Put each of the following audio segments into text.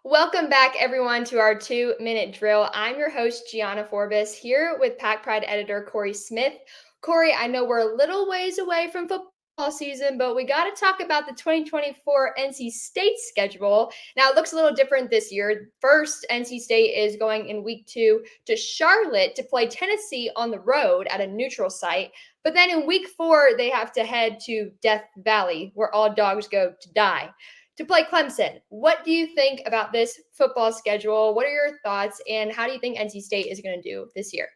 Welcome back, everyone, to our 2-minute drill. I'm your host, Gianna Forbis, here with Pack Pride editor Cory Smith. Cory, I know we're a little ways away from football season, but we got to talk about the 2024 NC State schedule. Now, it looks a little different this year. First, NC State is going in week 2 to Charlotte to play Tennessee on the road at a neutral site. But then in week 4, they have to head to Death Valley, where all dogs go to die, to play Clemson. What do you think about this football schedule? What are your thoughts, and how do you think NC State is going to do this year?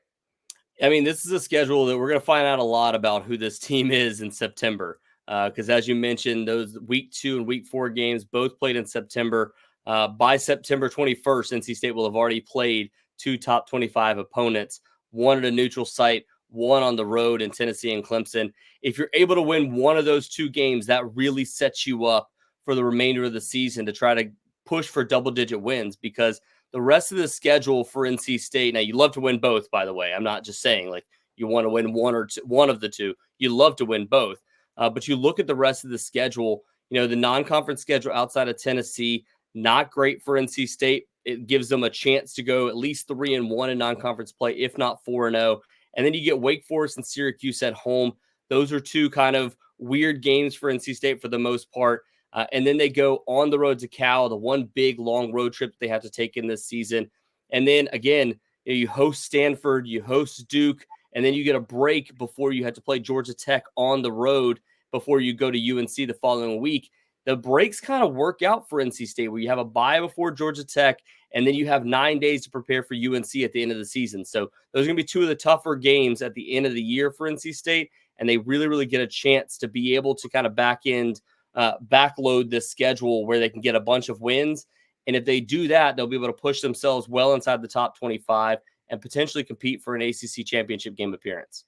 I mean, this is a schedule that we're going to find out a lot about who this team is in September. Because as you mentioned, those week 2 and week 4 games both played in September. By September 21st, NC State will have already played 2 top 25 opponents, one at a neutral site, one on the road in Tennessee and Clemson. If you're able to win one of those 2 games, that really sets you up for the remainder of the season to try to push for double-digit wins, because the rest of the schedule for NC State. Now, you love to win both, by the way. I'm not just saying like you want to win one of the two. You love to win both. But you look at the rest of the schedule, the non-conference schedule outside of Tennessee, not great for NC State. It gives them a chance to go at least 3-1 in non-conference play, if not 4-0. And then you get Wake Forest and Syracuse at home. Those are 2 kind of weird games for NC State for the most part. And then they go on the road to Cal, the one big long road trip they have to take in this season. And then again, you host Stanford, you host Duke, and then you get a break before you have to play Georgia Tech on the road before you go to UNC the following week. The breaks kind of work out for NC State, where you have a bye before Georgia Tech, and then you have 9 days to prepare for UNC at the end of the season. So those are going to be 2 of the tougher games at the end of the year for NC State, and they really, really get a chance to be able to kind of backload this schedule where they can get a bunch of wins. And if they do that, they'll be able to push themselves well inside the top 25 and potentially compete for an ACC championship game appearance.